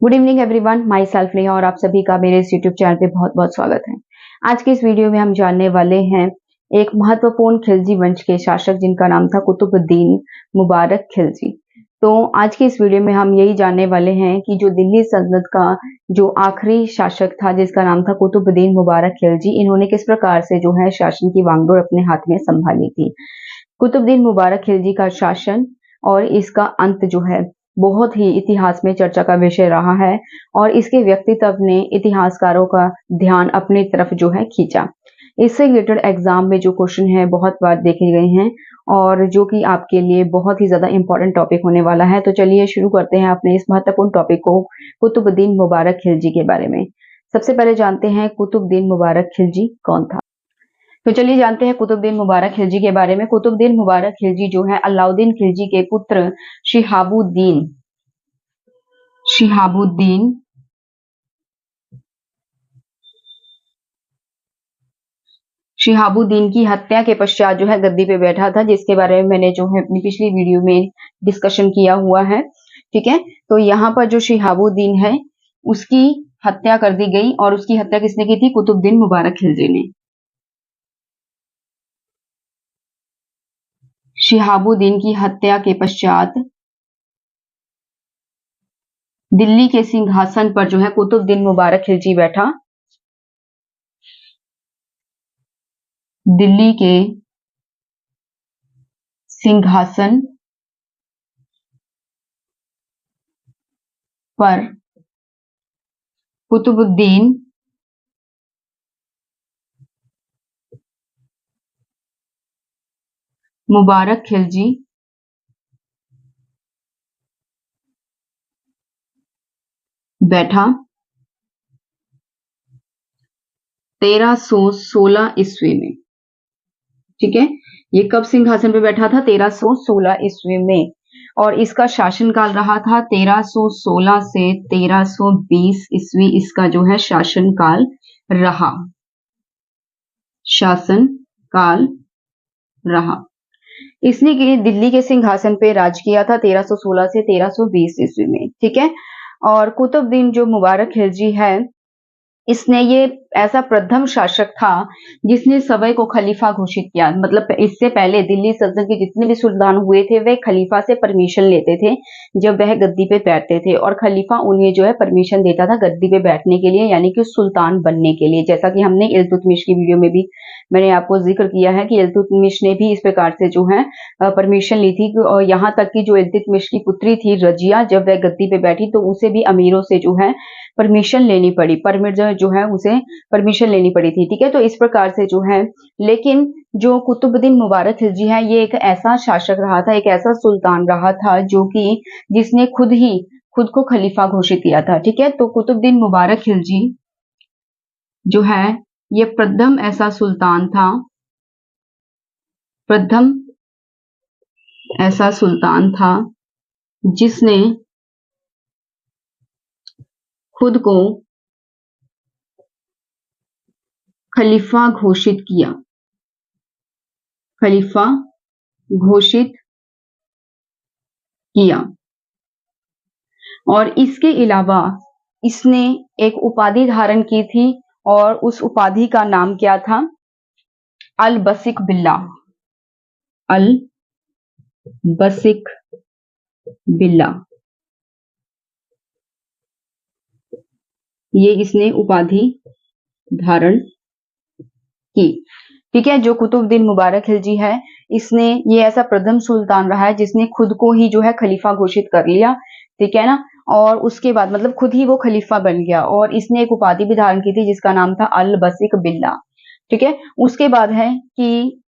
Good evening everyone, my self Neha और आप सभी का मेरे इस यूट्यूब चैनल पे बहुत बहुत स्वागत है। आज के इस वीडियो में हम जानने वाले हैं एक महत्वपूर्ण खिलजी वंश के शासक जिनका नाम था कुतुबुद्दीन मुबारक खिलजी। तो आज के इस वीडियो में हम यही जानने वाले हैं कि जो दिल्ली सल्तनत का जो आखिरी शासक था जिसका नाम था कुतुबुद्दीन मुबारक खिलजी, इन्होंने किस प्रकार से जो है शासन की वागडोर अपने हाथ में संभाली थी। कुतुबुद्दीन मुबारक खिलजी का शासन और इसका अंत जो है बहुत ही इतिहास में चर्चा का विषय रहा है और इसके व्यक्तित्व ने इतिहासकारों का ध्यान अपनी तरफ जो है खींचा। इससे रिलेटेड एग्जाम में जो क्वेश्चन है बहुत बार देखे गए हैं और जो कि आपके लिए बहुत ही ज्यादा इंपॉर्टेंट टॉपिक होने वाला है। तो चलिए शुरू करते हैं अपने इस महत्वपूर्ण टॉपिक को, कुतुबुद्दीन मुबारक खिलजी के बारे में। सबसे पहले जानते हैं कुतुबुद्दीन मुबारक खिलजी कौन था। तो चलिए जानते हैं कुतुबुद्दीन मुबारक खिलजी के बारे में। कुतुबुद्दीन मुबारक खिलजी जो है अलाउद्दीन खिलजी के पुत्र शिहाबुद्दीन शिहाबुद्दीन शिहाबुद्दीन की हत्या के पश्चात जो है गद्दी पे बैठा था, जिसके बारे में मैंने जो है अपनी पिछली वीडियो में डिस्कशन किया हुआ है। ठीक है, तो यहाँ पर जो शिहाबुद्दीन है उसकी हत्या कर दी गई और उसकी हत्या किसने की थी? कुतुबुद्दीन मुबारक खिलजी ने। शिहाबुद्दीन की हत्या के पश्चात दिल्ली के सिंहासन पर जो है कुतुबुद्दीन मुबारक खिलजी बैठा। दिल्ली के सिंहासन पर कुतुबुद्दीन मुबारक खिलजी बैठा 1316 ईस्वी में। ठीक है, ये कब सिंहासन पे बैठा था? 1316 ईस्वी में। और इसका शासन काल रहा था 1316 से 1320 ईस्वी, इसका जो है शासन काल रहा। शासन काल रहा। इसने के दिल्ली के सिंहासन पे राज किया था 1316 से 1320 ईस्वी में। ठीक है, और कुतुबुद्दीन जो मुबारक खिलजी है इसने ये ऐसा प्रथम शासक था जिसने सवै को खलीफा घोषित किया। मतलब इससे पहले दिल्ली सल्तनत के जितने भी सुल्तान हुए थे वे खलीफा से परमिशन लेते थे जब वह गद्दी पे बैठते थे, और खलीफा उन्हें जो है परमिशन देता था गद्दी पे बैठने के लिए, यानी कि सुल्तान बनने के लिए। जैसा कि हमने इल्तुतमिश की वीडियो में भी मैंने आपको जिक्र किया है कि इल्तुतमिश ने भी इस प्रकार से जो है परमिशन ली थी, और यहाँ तक कि जो इल्तुतमिश की पुत्री थी रजिया, जब वह गद्दी पे बैठी तो उसे भी अमीरों से जो है परमिशन लेनी पड़ी, परमिट जो है उसे परमिशन लेनी पड़ी थी। ठीक है, तो इस प्रकार से जो है, लेकिन जो कुतुबुद्दीन मुबारक खिलजी है ये एक ऐसा शासक रहा था, एक ऐसा सुल्तान रहा था जो कि जिसने खुद को खलीफा घोषित किया था। ठीक है, तो कुतुबुद्दीन मुबारक खिलजी जो है ये प्रथम ऐसा सुल्तान था, प्रथम ऐसा सुल्तान था जिसने खुद को खलीफा घोषित किया, खलीफा घोषित किया। और इसके अलावा इसने एक उपाधि धारण की थी और उस उपाधि का नाम क्या था? अल बसिक बिल्ला। अल बसिक बिल्ला, ये इसने उपाधि धारण की। ठीक है, जो कुतुबुद्दीन मुबारक खिलजी है इसने ये ऐसा प्रथम सुल्तान रहा है जिसने खुद को ही जो है खलीफा घोषित कर लिया। ठीक है ना, और उसके बाद मतलब खुद ही वो खलीफा बन गया और इसने एक उपाधि भी धारण की थी जिसका नाम था अल बसिक बिल्ला। ठीक है, उसके बाद है कि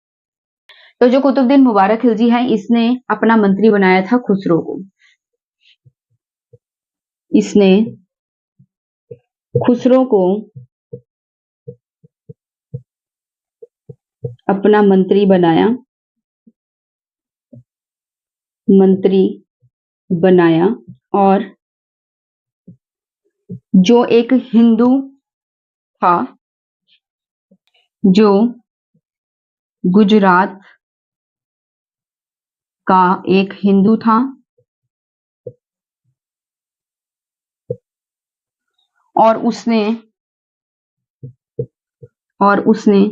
तो जो कुतुबुद्दीन मुबारक खिलजी है इसने अपना मंत्री बनाया था खुसरो को। इसने खुसरो को अपना मंत्री बनाया और जो एक हिंदू था, जो गुजरात का एक हिंदू था, और उसने और उसने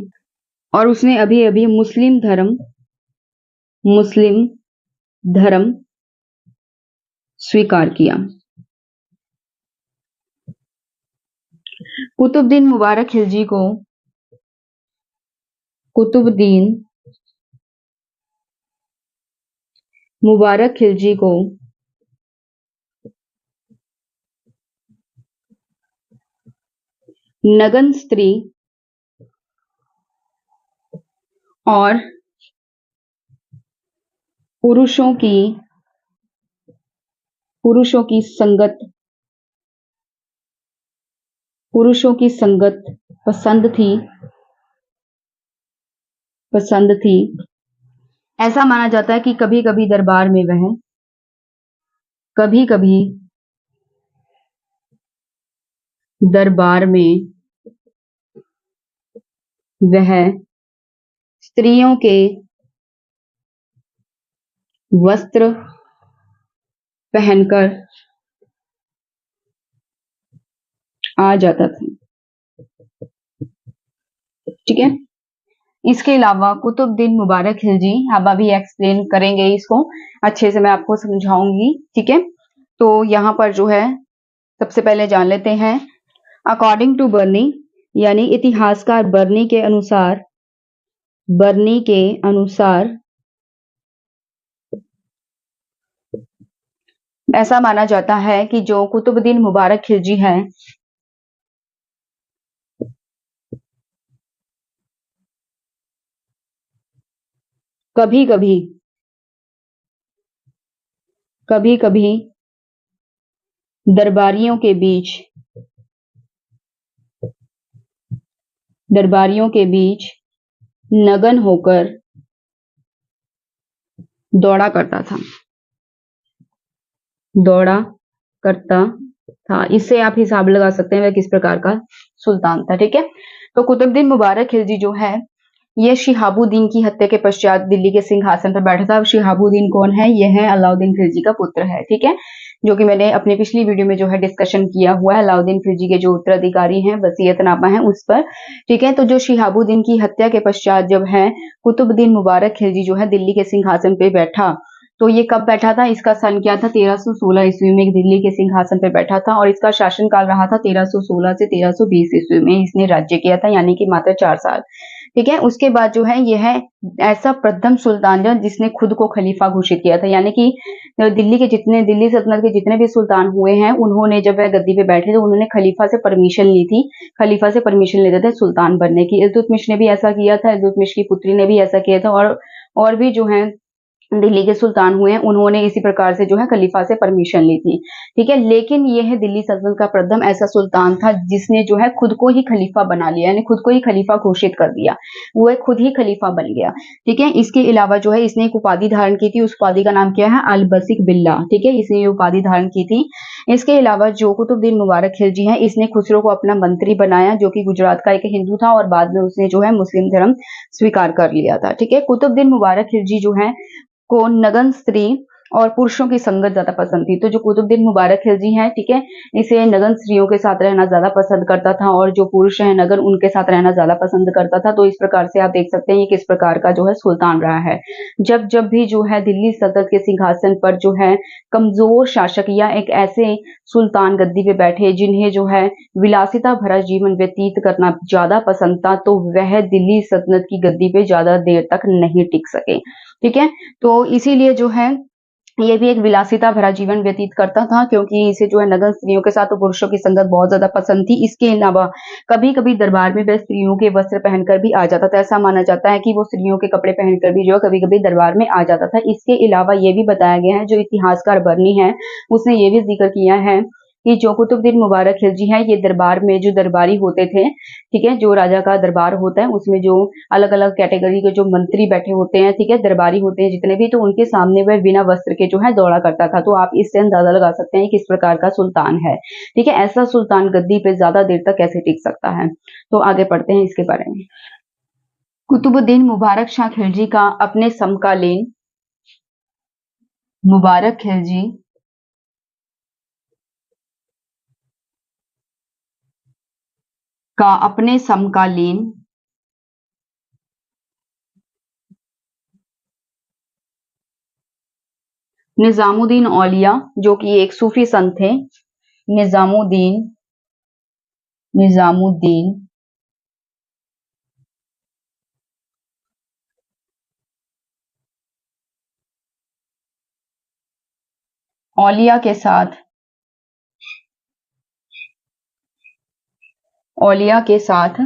और उसने अभी अभी मुस्लिम धर्म स्वीकार किया। कुतुबुद्दीन मुबारक खिलजी को कुतुबुद्दीन मुबारक खिलजी को नगन स्त्री और पुरुषों की संगत पसंद थी। ऐसा माना जाता है कि कभी कभी दरबार में वह स्त्रियों के वस्त्र पहनकर आ जाता था। ठीक है। इसके अलावा कुतुबुद्दीन मुबारक खिलजी, अब अभी एक्सप्लेन करेंगे इसको अच्छे से, मैं आपको समझाऊंगी। ठीक है। तो यहाँ पर जो है सबसे पहले जान लेते हैं, अकॉर्डिंग टू बर्नी यानी इतिहासकार बर्नी के अनुसार ऐसा माना जाता है कि जो कुतुबुद्दीन मुबारक खिलजी हैं, कभी कभी दरबारियों के बीच नगन होकर दौड़ा करता था। इससे आप हिसाब लगा सकते हैं वह किस प्रकार का सुल्तान था। ठीक है। तो कुतुबुद्दीन मुबारक खिलजी जो है, ये शिहाबुद्दीन की हत्या के पश्चात दिल्ली के सिंहासन पर बैठा था। अब शिहाबुद्दीन कौन है? यह है अलाउद्दीन खिलजी का पुत्र है। ठीक है। जो कि मैंने अपनी पिछली वीडियो में जो है डिस्कशन किया हुआ है, अलाउद्दीन खिलजी के जो उत्तराधिकारी हैं, वसीयतनामा है, उस पर। ठीक है। तो जो शिहाबुद्दीन की हत्या के पश्चात जब है कुतुबुद्दीन मुबारक खिलजी जो है दिल्ली के सिंहासन पे बैठा, तो ये कब बैठा था? इसका सन क्या था? 1316 ईस्वी में दिल्ली के सिंहासन पर बैठा था और इसका शासनकाल रहा था 1316 से 1320 ईस्वी में। इसने राज्य किया था, यानी कि मात्र 4 साल। ठीक है। उसके बाद जो है यह ऐसा प्रथम सुल्तान है जिसने खुद को खलीफा घोषित किया था, यानी कि दिल्ली सल्तनत के जितने भी सुल्तान हुए हैं, उन्होंने जब वह गद्दी पे बैठे तो उन्होंने खलीफा से परमिशन ली थी। खलीफा से परमिशन लेते थे सुल्तान बनने की। इल्तुतमिश ने भी ऐसा किया था, इल्तुतमिश की पुत्री ने भी ऐसा किया था, और भी जो है दिल्ली के सुल्तान हुए हैं, उन्होंने इसी प्रकार से जो है खलीफा से परमिशन ली थी। ठीक है। लेकिन यह दिल्ली सल्तनत का प्रथम ऐसा सुल्तान था जिसने जो है खुद को ही खलीफा बना लिया, यानी खुद को ही खलीफा घोषित कर दिया। वो खुद ही खलीफा बन गया। ठीक है। इसके अलावा जो है इसने एक उपाधि धारण की थी, उस उपाधि का नाम क्या है? अल बसिक बिल्ला। ठीक है। इसने ये उपाधि धारण की थी। इसके अलावा जो कुतुबुद्दीन मुबारक खिलजी है, इसने खुसरो को अपना मंत्री बनाया, जो कि गुजरात का एक हिंदू था, और बाद में उसने जो है मुस्लिम धर्म स्वीकार कर लिया था। ठीक है। कुतुबुद्दीन मुबारक खिलजी जो है को नगन स्त्री और पुरुषों की संगत ज्यादा पसंद थी। तो जो कुतुबुद्दीन मुबारक खिलजी हैं, ठीक है, इसे नगन स्त्रियों के साथ रहना ज्यादा पसंद करता था, और जो पुरुष हैं नगन, उनके साथ रहना ज्यादा पसंद करता था। तो इस प्रकार से आप देख सकते हैं ये किस प्रकार का जो है सुल्तान रहा है। जब जब भी जो है दिल्ली सल्तनत के सिंहासन पर जो है कमजोर शासक या एक ऐसे सुल्तान गद्दी पे बैठे जिन्हें जो है विलासिता भरा जीवन व्यतीत करना ज्यादा पसंद था, तो वह दिल्ली सल्तनत की गद्दी पे ज्यादा देर तक नहीं टिक सके। ठीक है। तो इसीलिए जो है ये भी एक विलासिता भरा जीवन व्यतीत करता था, क्योंकि इसे जो है नगन स्त्रियों के साथ तो पुरुषों की संगत बहुत ज्यादा पसंद थी। इसके अलावा कभी कभी दरबार में वह स्त्रियों के वस्त्र पहनकर भी आ जाता था। ऐसा माना जाता है कि वो स्त्रियों के कपड़े पहनकर भी जो है कभी कभी दरबार में आ जाता था। इसके अलावा ये भी बताया गया है, जो इतिहासकार बर्नी है उसने ये भी जिक्र किया है कि जो कुतुबुद्दीन मुबारक खिलजी है, ये दरबार में जो दरबारी होते थे, ठीक है, जो राजा का दरबार होता है उसमें जो अलग अलग कैटेगरी के जो मंत्री बैठे होते हैं, ठीक है, दरबारी होते हैं जितने भी, तो उनके सामने वह बिना वस्त्र के जो है दौड़ा करता था। तो आप इससे अंदाजा लगा सकते हैं किस प्रकार का सुल्तान है। ठीक है। ऐसा सुल्तान गद्दी पे ज्यादा देर तक कैसे टिक सकता है। तो आगे पढ़ते हैं इसके बारे में। कुतुबुद्दीन मुबारक शाह खिलजी का अपने समकालीन मुबारक खिलजी का अपने समकालीन निजामुद्दीन औलिया, जो कि एक सूफी संत थे, निजामुद्दीन निजामुद्दीन औलिया के साथ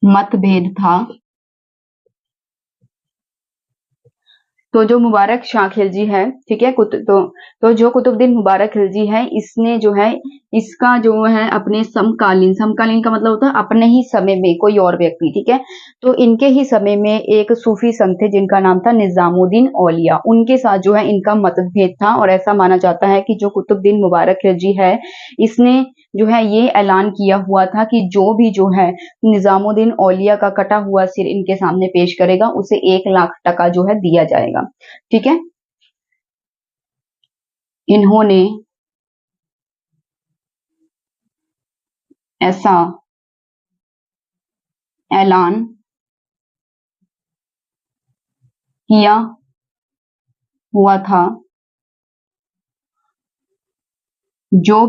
मतभेद था। तो जो मुबारक शाह खिलजी है, ठीक है, तो जो कुतुबुद्दीन मुबारक खिलजी है, इसने जो है इसका जो है अपने समकालीन का मतलब होता है अपने ही समय में कोई और व्यक्ति, ठीक है, तो इनके ही समय में एक सूफी संत थे जिनका नाम था निजामुद्दीन औलिया, उनके साथ जो है इनका मतभेद था और ऐसा माना जाता है कि जो कुतुबुद्दीन मुबारक खिलजी है, इसने जो है ये ऐलान किया हुआ था कि जो है निजामुद्दीन औलिया का कटा हुआ सिर इनके सामने पेश करेगा, उसे 1 लाख टका जो है दिया जाएगा। ठीक है, इन्होंने ऐसा ऐलान किया हुआ था। जो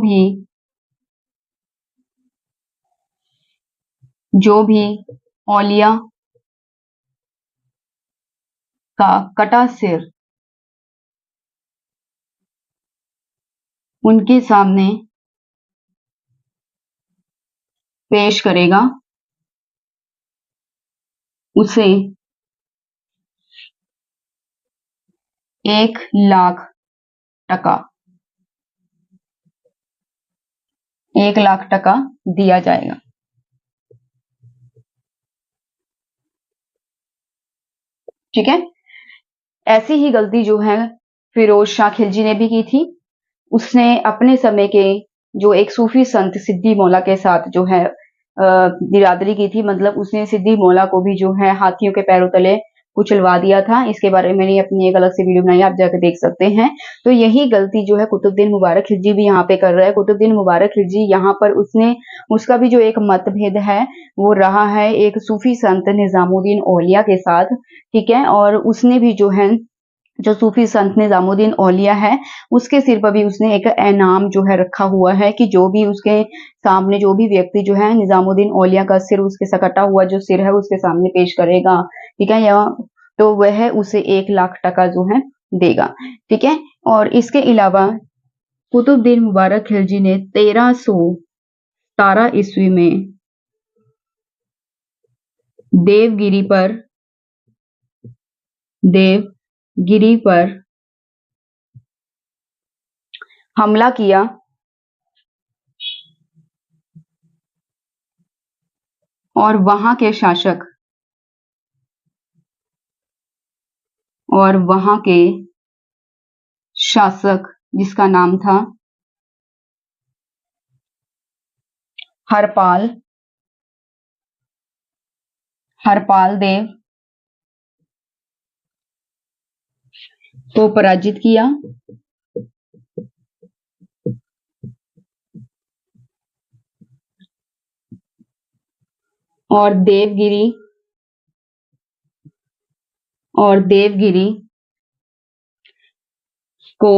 भी औलिया का कटा सिर उनके सामने पेश करेगा, उसे 1 लाख टका 1 लाख टका दिया जाएगा। ठीक है, ऐसी ही गलती जो है फिरोज शाह खिलजी ने भी की थी। उसने अपने समय के जो एक सूफी संत सिद्दी मौला के साथ जो है बिरादरी की थी, मतलब उसने सिद्दी मौला को भी जो है हाथियों के पैरों तले कुचलवा दिया था। इसके बारे में मैंने अपनी एक अलग से वीडियो बनाई, आप जाकर देख सकते हैं। तो यही गलती जो है कुतुबुद्दीन मुबारक खिलजी भी यहाँ पे कर रहा है। कुतुबुद्दीन मुबारक खिलजी यहाँ पर उसका भी जो एक मतभेद है वो रहा है एक सूफी संत निजामुद्दीन औलिया के साथ, ठीक है, और उसने भी जो है जो सूफी संत निजामुद्दीन औलिया है उसके सिर पर भी उसने एक इनाम जो है रखा हुआ है कि जो भी उसके सामने जो भी व्यक्ति जो है निजामुद्दीन औलिया का सिर उसके सकटा हुआ जो सिर है उसके सामने पेश करेगा, ठीक है, या तो वह उसे 1 लाख टका जो है देगा। ठीक है, और इसके अलावा कुतुबुद्दीन मुबारक खिलजी ने 1317 में देवगिरी पर देवगिरी पर हमला किया और वहां के शासक जिसका नाम था हरपाल देव को पराजित किया और देवगिरी को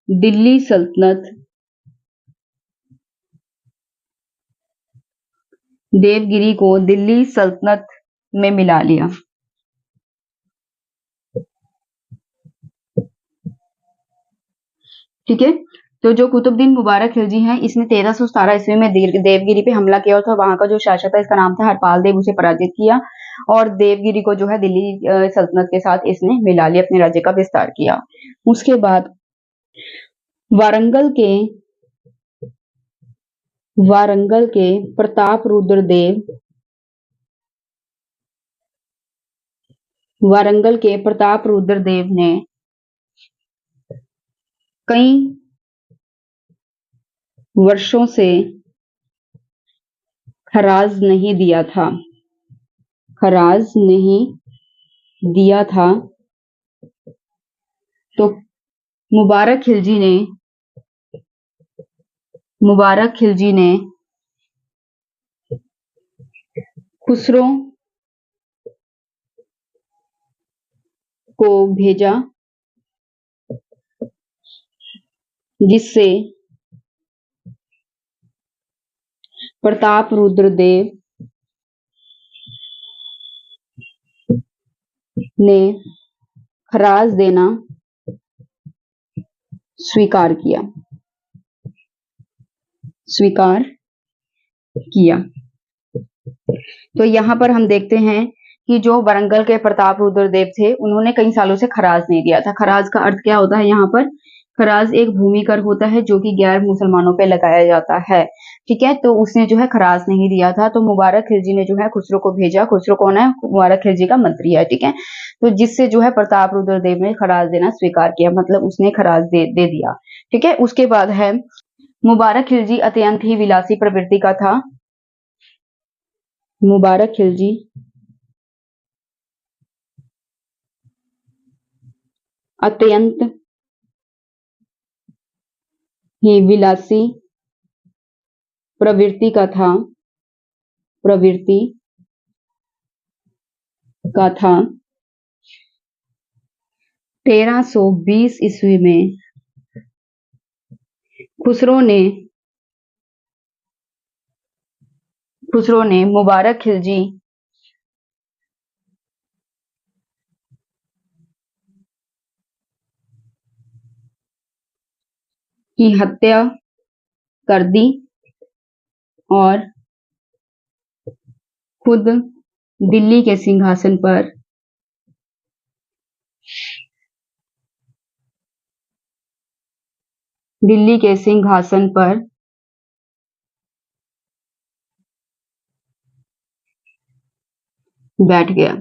दिल्ली सल्तनत में मिला लिया। ठीक है, तो जो कुतुबुद्दीन मुबारक खिलजी हैं इसने 1317 में देवगिरी पे हमला किया था। वहां का जो शासक था इसका नाम था हरपाल देव, उसे पराजित किया और देवगिरी को जो है दिल्ली सल्तनत के साथ इसने मिला लिया, अपने राज्य का विस्तार किया। उसके बाद वारंगल के प्रताप रुद्र देव ने कई वर्षों से खराज नहीं दिया था, तो मुबारक खिलजी ने खुसरो को भेजा, जिससे प्रताप रुद्र देव ने खराज देना स्वीकार किया। तो यहाँ पर हम देखते हैं कि जो वरंगल के प्रताप रुद्र देव थे, उन्होंने कई सालों से खराज नहीं दिया था। खराज का अर्थ क्या होता है यहाँ पर? खराज एक भूमि कर होता है जो कि गैर मुसलमानों पे लगाया जाता है। ठीक है, तो उसने जो है खराज नहीं दिया था, तो मुबारक खिलजी ने जो है खुसरो को भेजा। खुसरो कौन है? मुबारक खिलजी का मंत्री है। ठीक है, तो जिससे जो है प्रताप रुद्र देव ने खराज देना स्वीकार किया, मतलब उसने खराज दे दिया। ठीक है, उसके बाद है मुबारक खिलजी अत्यंत ही विलासी प्रवृत्ति का था। मुबारक खिलजी अत्यंत ही विलासी प्रवृत्ति का था 1320 ईस्वी में खुसरो ने मुबारक खिलजी की हत्या कर दी और खुद दिल्ली के सिंहासन पर बैठ गया।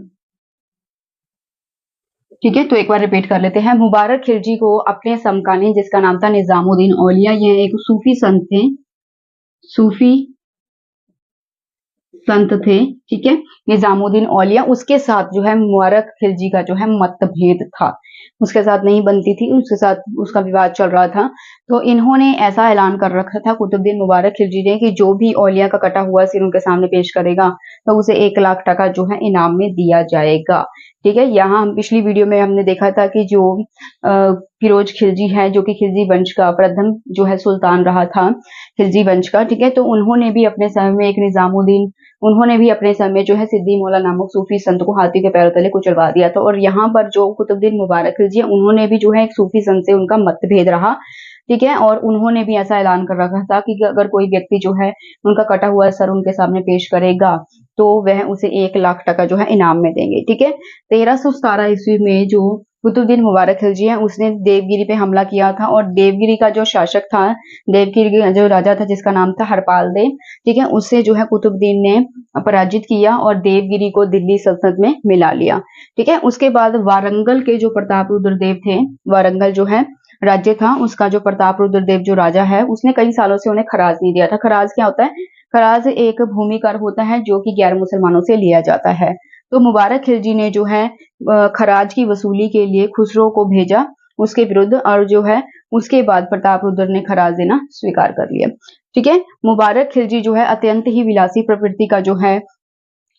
ठीक है, तो एक बार रिपीट कर लेते हैं। मुबारक खिलजी को अपने समकालीन, जिसका नाम था निजामुद्दीन औलिया, ये एक सूफी संत थे। ठीक है, निजामुद्दीन औलिया, उसके साथ जो है मुबारक खिलजी का जो है मतभेद था, उसके साथ नहीं बनती थी, उसके साथ उसका विवाद चल रहा था। तो इन्होंने ऐसा ऐलान कर रखा था कुतुबुद्दीन मुबारक खिलजी ने कि जो भी औलिया का कटा हुआ सिर उनके सामने पेश करेगा तो उसे 1 लाख टका जो है इनाम में दिया जाएगा। ठीक है, यहाँ हम पिछली वीडियो में हमने देखा था कि जो फिरोज खिलजी है, जो कि खिलजी वंश का प्रथम जो है सुल्तान रहा था खिलजी वंश का। ठीक है, तो उन्होंने भी अपने समय में उन्होंने भी अपने समय जो है सिद्दी मौला नामक सूफी संत को हाथी के पैरों तले कुचलवा दिया था। और यहाँ पर जो कुतुबुद्दीन मुबारक खिलजी है, उन्होंने भी जो है एक सूफी संत से उनका मतभेद रहा। ठीक है, और उन्होंने भी ऐसा ऐलान कर रखा था कि अगर कोई व्यक्ति जो है उनका कटा हुआ सर उनके सामने पेश करेगा तो वह उसे 1 लाख टका जो है इनाम में देंगे। ठीक है, 1317 ईस्वी में जो कुतुबुद्दीन मुबारक खिलजी है, उसने देवगिरी पे हमला किया था और देवगिरी का जो शासक था, देवगिरी का जो राजा था जिसका नाम था हरपाल देव, ठीक है, उससे जो है कुतुबुद्दीन ने पराजित किया और देवगिरी को दिल्ली सल्तनत में मिला लिया। ठीक है, उसके बाद वारंगल के जो प्रताप रुद्र देव थे, वारंगल जो है राज्य था, उसका जो प्रताप रुद्र देव जो राजा है, उसने कई सालों से उन्हें खराज नहीं दिया था। खराज क्या होता है? खराज एक भूमि कर होता है जो कि गैर मुसलमानों से लिया जाता है। तो मुबारक खिलजी ने जो है खराज की वसूली के लिए खुसरो को भेजा उसके विरुद्ध, और जो है उसके बाद प्रताप रुद्र ने खराज देना स्वीकार कर लिया। ठीक है, मुबारक खिलजी जो है अत्यंत ही विलासी प्रवृत्ति का जो है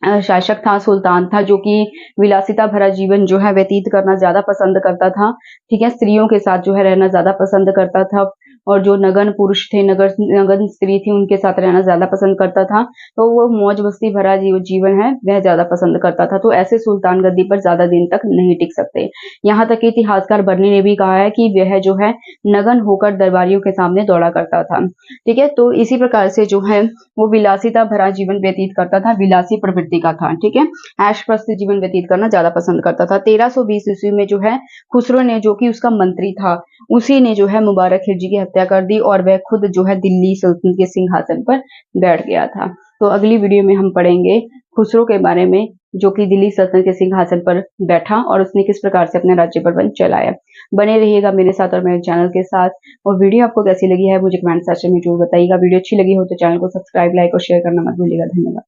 शासक था, सुल्तान था, जो कि विलासिता भरा जीवन जो है व्यतीत करना ज्यादा पसंद करता था। ठीक है, स्त्रियों के साथ जो है रहना ज्यादा पसंद करता था, और जो नगन पुरुष थे, नगन स्त्री थी, उनके साथ रहना ज्यादा पसंद करता था। तो वो मौज मस्ती भरा जीवन है वह ज्यादा पसंद करता था। तो ऐसे सुल्तान गद्दी पर ज्यादा दिन तक नहीं टिक सकते। यहाँ तक कि इतिहासकार बर्नी ने भी कहा है कि वह जो है नगन होकर दरबारियों के सामने दौड़ा करता था। ठीक है, तो इसी प्रकार से जो है वो विलासिता भरा जीवन व्यतीत करता था, विलासी प्रवृत्ति का था। ठीक है, ऐशप्रस्त जीवन व्यतीत करना ज्यादा पसंद करता था। 1320 ईस्वी में जो है खुसरो ने, जो कि उसका मंत्री था, उसी ने जो है मुबारक खिलजी की हत्या कर दी और वह खुद जो है दिल्ली सल्तनत के सिंहासन पर बैठ गया था। तो अगली वीडियो में हम पढ़ेंगे खुसरो के बारे में, जो कि दिल्ली सल्तनत के सिंहासन पर बैठा और उसने किस प्रकार से अपना राज्य प्रबंध चलाया। बने रहिएगा मेरे साथ और मेरे चैनल के साथ। और वीडियो आपको कैसी लगी है मुझे कमेंट सेक्शन में जरूर बताइएगा। वीडियो अच्छी लगी हो तो चैनल को सब्सक्राइब, लाइक और शेयर करना मत भूलिएगा। धन्यवाद।